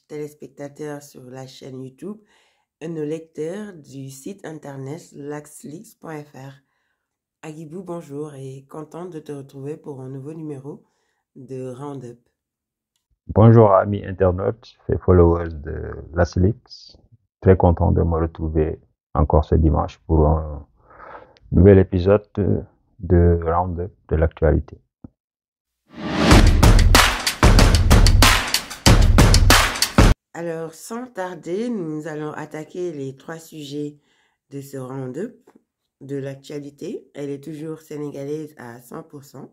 téléspectateurs sur la chaîne YouTube et nos lecteurs du site internet laxlix.fr. Agibou, bonjour et contente de te retrouver pour un nouveau numéro de Roundup. Bonjour amis internautes et followers de LASLIX. Très content de me retrouver encore ce dimanche pour un nouvel épisode de Roundup de l'actualité. Alors, sans tarder, nous allons attaquer les 3 sujets de ce Roundup de l'actualité. Elle est toujours sénégalaise à 100%.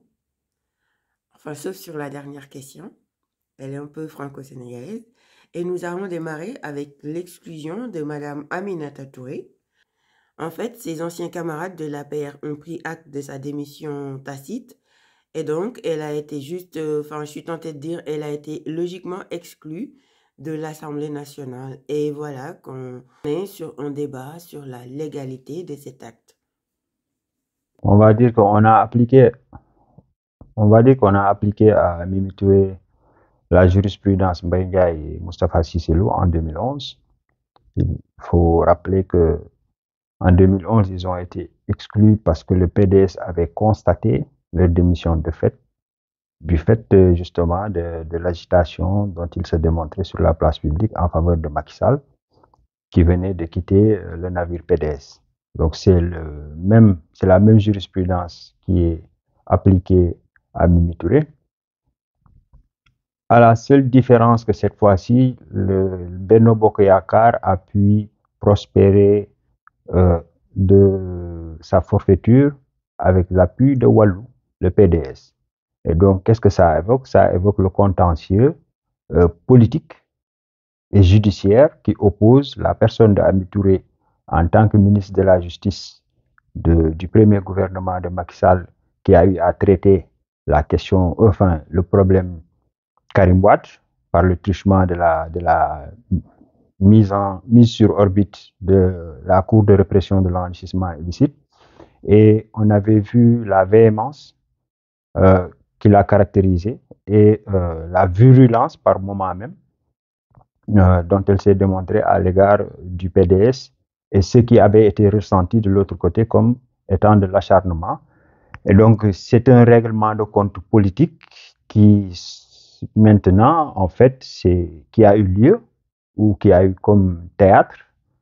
Enfin, sauf sur la dernière question. Elle est un peu franco-sénégalaise. Et nous allons démarrer avec l'exclusion de Madame Aminata Touré. En fait, ses anciens camarades de l'APR ont pris acte de sa démission tacite. Et donc, elle a été je suis tentée de dire, elle a été logiquement exclue de l'Assemblée nationale. Et voilà qu'on est sur un débat sur la légalité de cet acte. On va dire qu'on a appliqué à Mimi Touré la jurisprudence Mbaye Ndiaye et Moustapha Cissé Lo en 2011. Il faut rappeler que en 2011, ils ont été exclus parce que le PDS avait constaté leur démission du fait justement de l'agitation dont il se démontrait sur la place publique en faveur de Macky Sall, qui venait de quitter le navire PDS. Donc c'est la même jurisprudence qui est appliquée à Mimi Touré. À la seule différence que cette fois-ci, le Benno Bokk Yakaar a pu prospérer de sa forfaiture avec l'appui de Wallu, le PDS. Et donc, qu'est-ce que ça évoque? Ça évoque le contentieux politique et judiciaire qui oppose la personne de Ami Touré en tant que ministre de la Justice du premier gouvernement de Macky Sall, qui a eu à traiter la question, le problème Karim Wade par le truchement de la mise sur orbite de la Cour de répression de l'enrichissement illicite. Et on avait vu la véhémence qui l'a caractérisée et la virulence par moment même dont elle s'est démontrée à l'égard du PDS et ce qui avait été ressenti de l'autre côté comme étant de l'acharnement. Et donc, c'est un règlement de compte politique qui, maintenant, en fait, qui a eu lieu ou qui a eu comme théâtre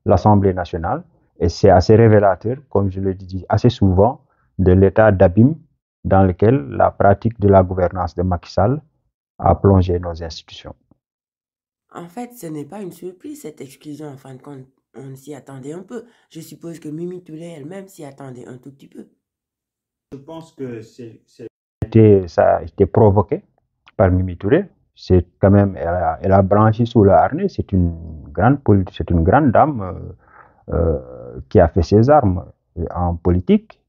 l'Assemblée nationale. Et c'est assez révélateur, comme je le dis assez souvent, de l'état d'abîme dans lequel la pratique de la gouvernance de Macky Sall a plongé nos institutions. En fait, ce n'est pas une surprise, cette exclusion. En fin de compte, on s'y attendait un peu. Je suppose que Mimi Touré elle-même s'y attendait un tout petit peu. Je pense que ça a été provoqué par Mimi Touré. C'est quand même, elle a branché sous le harnais. C'est une grande dame qui a fait ses armes en politique.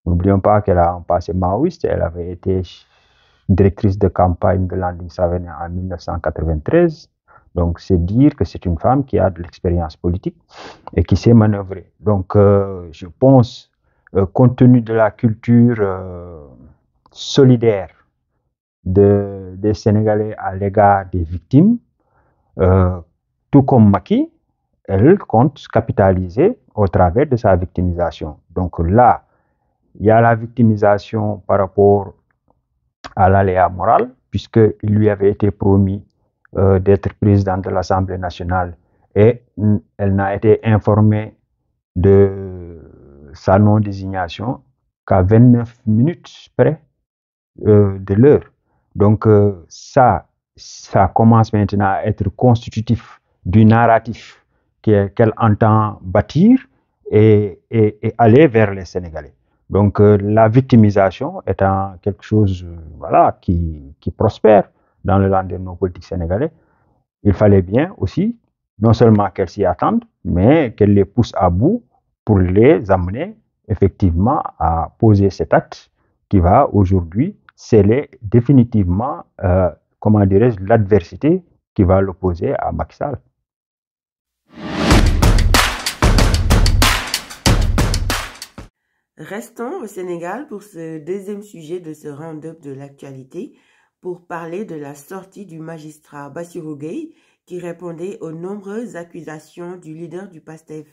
N'oublions pas qu'elle a un passé maoïste. Elle avait été directrice de campagne de Landing Savané en 1993. Donc, c'est dire que c'est une femme qui a de l'expérience politique et qui sait manœuvrer. Donc, je pense, compte tenu de la culture solidaire des Sénégalais à l'égard des victimes, tout comme Macky, elle compte capitaliser au travers de sa victimisation. Donc là, il y a la victimisation par rapport à l'aléa moral, puisqu'il lui avait été promis d'être présidente de l'Assemblée nationale et elle n'a été informée de sa non-désignation qu'à 29 minutes près de l'heure. Donc ça commence maintenant à être constitutif du narratif qu'elle entend bâtir et aller vers les Sénégalais. Donc la victimisation étant quelque chose qui prospère dans le landerneau politique sénégalais, il fallait bien aussi non seulement qu'elle s'y attende, mais qu'elle les pousse à bout pour les amener effectivement à poser cet acte qui va aujourd'hui sceller définitivement, l'adversité qui va l'opposer à Macky Sall. Restons au Sénégal pour ce deuxième sujet de ce round-up de l'actualité pour parler de la sortie du magistrat Bassirou Gueye qui répondait aux nombreuses accusations du leader du PASTEF.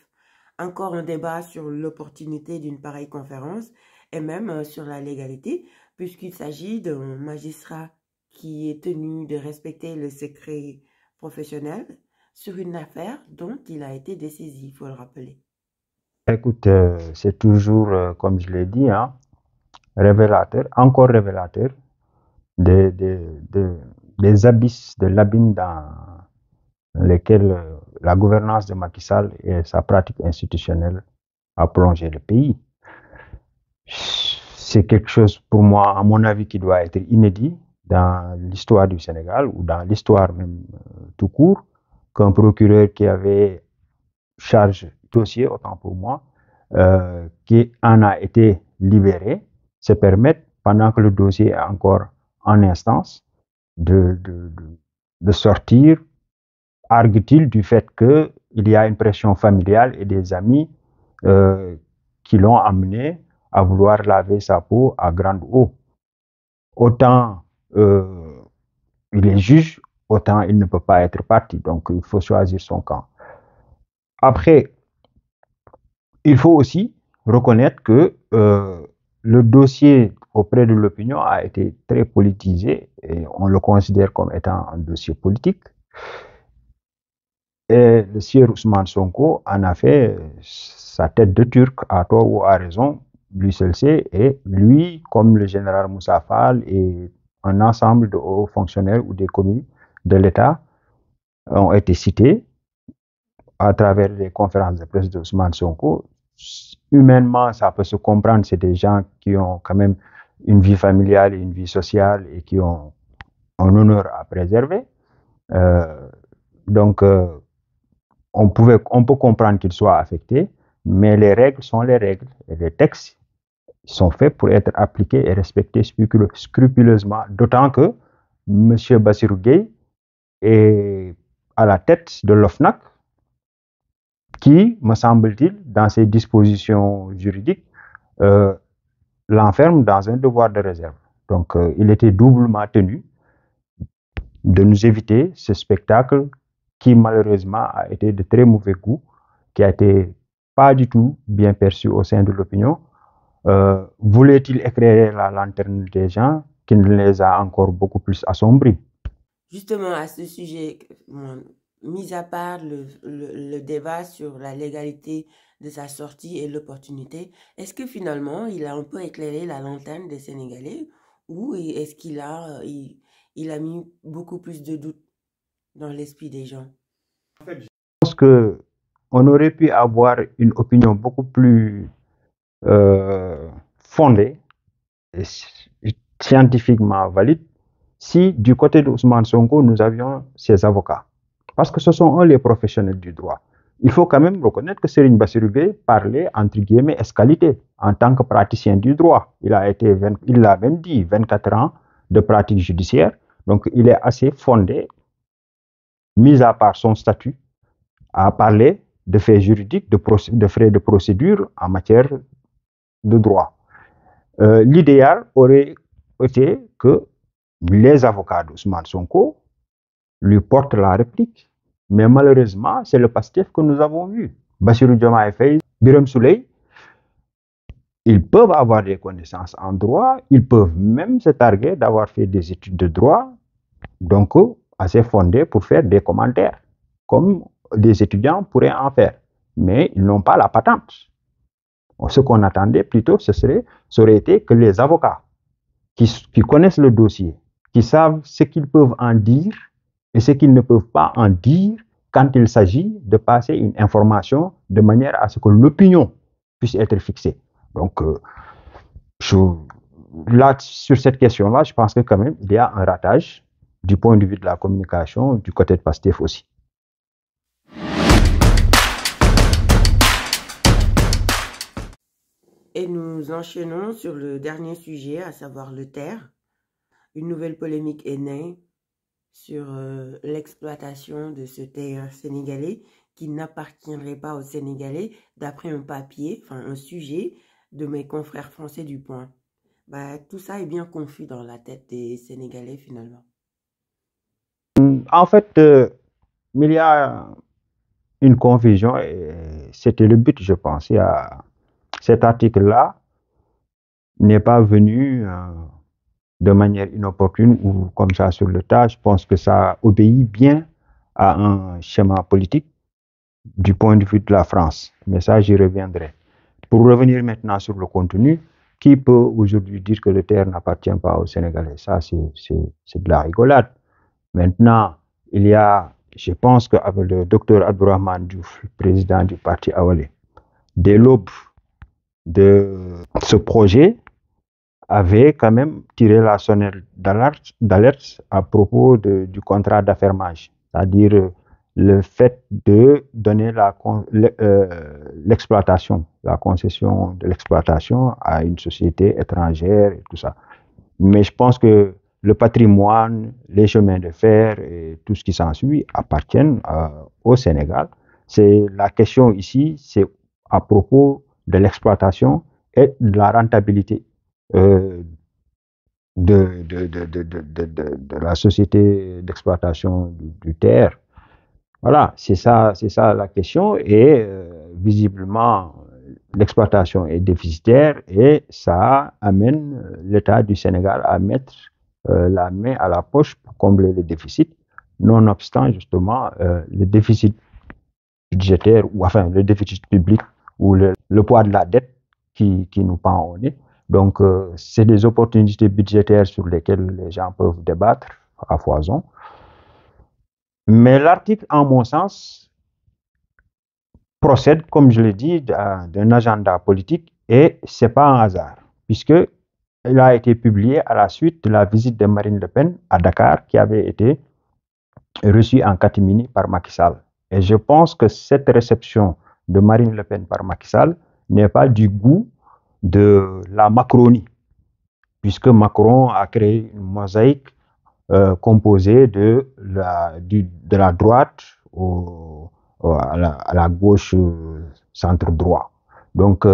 Encore un débat sur l'opportunité d'une pareille conférence et même sur la légalité, puisqu'il s'agit d'un magistrat qui est tenu de respecter le secret professionnel sur une affaire dont il a été dessaisi, il faut le rappeler. Écoute, c'est toujours, comme je l'ai dit, hein, révélateur, encore révélateur des, des, des, des abysses, de l'abîme dans lesquels la gouvernance de Macky Sall et sa pratique institutionnelle a plongé le pays. C'est quelque chose, pour moi, à mon avis, qui doit être inédit dans l'histoire du Sénégal ou dans l'histoire même tout court, qu'un procureur qui avait charge dossier, autant pour moi, qui en a été libéré, se permette, pendant que le dossier est encore en instance, de sortir, argue-t-il, du fait qu'il y a une pression familiale et des amis euh, qui l'ont amené à vouloir laver sa peau à grande eau. Autant il est juge, autant il ne peut pas être parti. Donc il faut choisir son camp. Après, il faut aussi reconnaître que le dossier auprès de l'opinion a été très politisé et on le considère comme étant un dossier politique. Et le sieur Ousmane Sonko en a fait sa tête de turc, à tort ou à raison, lui seul sait. Et lui, comme le général Moussa Fall et un ensemble de hauts fonctionnaires ou des commis de l'État ont été cités à travers les conférences de presse d'Ousmane Sonko. Humainement, ça peut se comprendre, c'est des gens qui ont quand même une vie familiale et une vie sociale et qui ont un honneur à préserver. Donc, on peut comprendre qu'ils soient affectés, mais les règles sont les règles. Et les textes sont faits pour être appliqués et respectés scrupuleusement. D'autant que M. Bassirou Gueye est à la tête de l'OFNAC, qui, me semble-t-il, dans ses dispositions juridiques, l'enferme dans un devoir de réserve. Donc, il était doublement tenu de nous éviter ce spectacle qui, malheureusement, a été de très mauvais goût, qui a été pas du tout bien perçu au sein de l'opinion. Voulait-il éclairer la lanterne des gens qui ne les a encore beaucoup plus assombris? Justement, à ce sujet, mis à part le débat sur la légalité de sa sortie et l'opportunité, est-ce que finalement il a un peu éclairé la lanterne des Sénégalais ou est-ce il a mis beaucoup plus de doutes dans l'esprit des gens? Je pense qu'on aurait pu avoir une opinion beaucoup plus fondée et scientifiquement valide si du côté d'Ousmane Sonko, nous avions ses avocats. Parce que ce sont eux les professionnels du droit. Il faut quand même reconnaître que Serigne Bassirou Gueye parlait, entre guillemets, escalité en tant que praticien du droit. Il l'a même dit, 24 ans de pratique judiciaire. Donc, il est assez fondé, mis à part son statut, à parler de faits juridiques, de frais de procédure en matière de droit. L'idéal aurait été que les avocats d'Ousmane Sonko lui portent la réplique. Mais malheureusement, c'est le PASTEF que nous avons vu. Bassirou Diomaye Faye, Birame Souleye, ils peuvent avoir des connaissances en droit, ils peuvent même se targuer d'avoir fait des études de droit, donc assez fondées pour faire des commentaires, comme des étudiants pourraient en faire. Mais ils n'ont pas la patente. Ce qu'on attendait plutôt, ça aurait été que les avocats qui connaissent le dossier, qui savent ce qu'ils peuvent en dire et ce qu'ils ne peuvent pas en dire quand il s'agit de passer une information de manière à ce que l'opinion puisse être fixée. Donc, là, sur cette question-là, je pense que quand même, il y a un ratage du point de vue de la communication du côté de PASTEF aussi. Et nous enchaînons sur le dernier sujet, à savoir le terre. Une nouvelle polémique est née sur l'exploitation de ce terre sénégalais qui n'appartiendrait pas aux Sénégalais, d'après un papier, enfin un sujet de mes confrères français du Point. Bah, tout ça est bien confus dans la tête des Sénégalais finalement. En fait, il y a une confusion et c'était le but, je pense. Cet article-là n'est pas venu de manière inopportune ou comme ça sur le tas. Je pense que ça obéit bien à un schéma politique du point de vue de la France. Mais ça, j'y reviendrai. Pour revenir maintenant sur le contenu, qui peut aujourd'hui dire que le terre n'appartient pas aux Sénégalais? Ça, c'est de la rigolade. Maintenant, il y a, je pense qu'avec le docteur Abdourahmane Diouf, président du parti Awalé, dès l'aube de ce projet, avait quand même tiré la sonnette d'alerte à propos du contrat d'affermage, c'est-à-dire le fait de donner l'exploitation, la concession de l'exploitation à une société étrangère et tout ça. Mais je pense que le patrimoine, les chemins de fer et tout ce qui s'ensuit appartiennent au Sénégal. C'est la question ici, c'est à propos de l'exploitation et de la rentabilité euh, de la société d'exploitation du terre. Voilà, c'est ça la question. Et visiblement, l'exploitation est déficitaire et ça amène l'État du Sénégal à mettre la main à la poche pour combler le déficit, nonobstant justement le déficit budgétaire ou enfin le déficit public ou le poids de la dette qui nous pend au nez. Donc, c'est des opportunités budgétaires sur lesquelles les gens peuvent débattre à foison. Mais l'article, en mon sens, procède, comme je l'ai dit, d'un agenda politique et ce n'est pas un hasard, puisqu'il a été publié à la suite de la visite de Marine Le Pen à Dakar qui avait été reçue en catimini par Macky Sall. Et je pense que cette réception de Marine Le Pen par Macky Sall n'est pas du goût de la Macronie, puisque Macron a créé une mosaïque composée de la droite à la gauche centre-droit. Donc,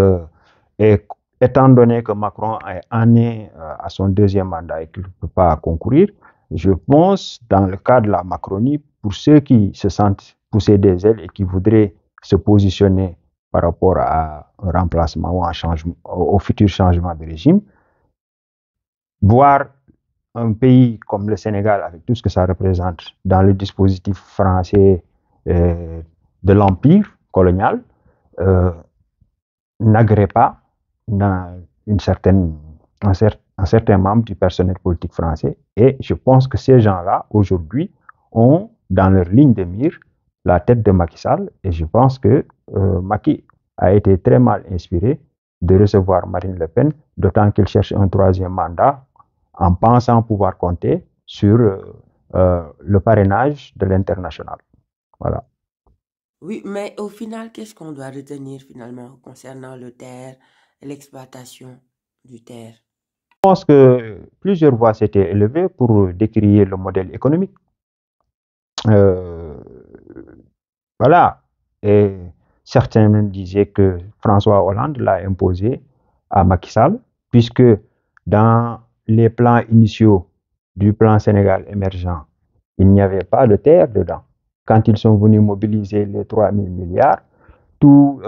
et étant donné que Macron en est à son deuxième mandat et qu'il ne peut pas concourir, je pense, dans le cas de la Macronie, pour ceux qui se sentent pousser des ailes et qui voudraient se positionner par rapport à un remplacement ou un changement, au futur changement de régime, voir un pays comme le Sénégal, avec tout ce que ça représente dans le dispositif français de l'empire colonial, n'agrée pas dans un certain membre du personnel politique français. Et je pense que ces gens-là, aujourd'hui, ont dans leur ligne de mire la tête de Macky Sall. Et je pense que Macky a été très mal inspiré de recevoir Marine Le Pen, d'autant qu'il cherche un troisième mandat en pensant pouvoir compter sur le parrainage de l'international. Voilà. Oui, mais au final, qu'est-ce qu'on doit retenir finalement concernant le terre et l'exploitation du terre? Je pense que plusieurs voix s'étaient élevées pour décrier le modèle économique. Voilà. Et certains même disaient que François Hollande l'a imposé à Macky Sall, puisque dans les plans initiaux du plan Sénégal émergent, il n'y avait pas de terre dedans. Quand ils sont venus mobiliser les 3 000 milliards, tout,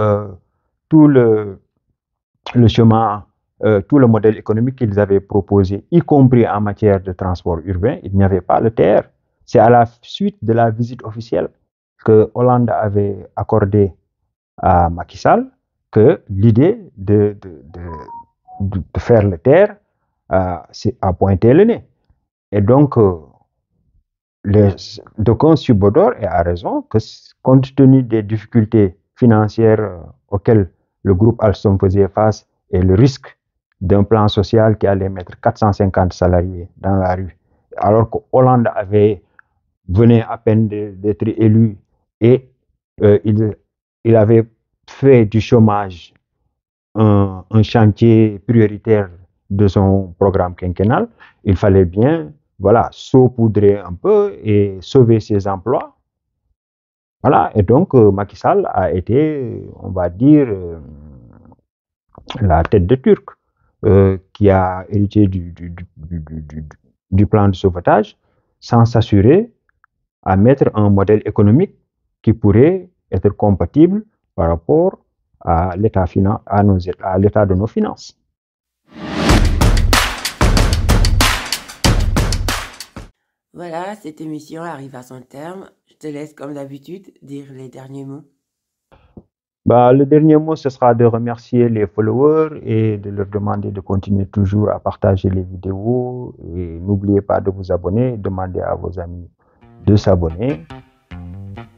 tout le chemin, tout le modèle économique qu'ils avaient proposé, y compris en matière de transport urbain, il n'y avait pas de terre. C'est à la suite de la visite officielle que Hollande avait accordé à Macky Sall que l'idée de faire le terre a pointé le nez. Et donc, d'aucuns subodorent, et à raison, que compte tenu des difficultés financières auxquelles le groupe Alstom faisait face et le risque d'un plan social qui allait mettre 450 salariés dans la rue, alors que Hollande venait à peine d'être élu et il avait fait du chômage un chantier prioritaire de son programme quinquennal, il fallait bien saupoudrer un peu et sauver ses emplois. Voilà, et donc Macky Sall a été, on va dire, la tête de Turc qui a hérité du plan de sauvetage sans s'assurer à mettre un modèle économique qui pourrait être compatible par rapport à l'état de nos finances. Voilà, cette émission arrive à son terme. Je te laisse, comme d'habitude, dire les derniers mots. Le dernier mot, ce sera de remercier les followers et de leur demander de continuer toujours à partager les vidéos. Et n'oubliez pas de vous abonner, demandez à vos amis de s'abonner.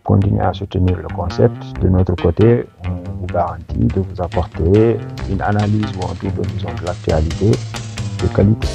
Continuez à soutenir le concept. De notre côté, on vous garantit de vous apporter une analyse ou un tour d'horizon de l'actualité de qualité.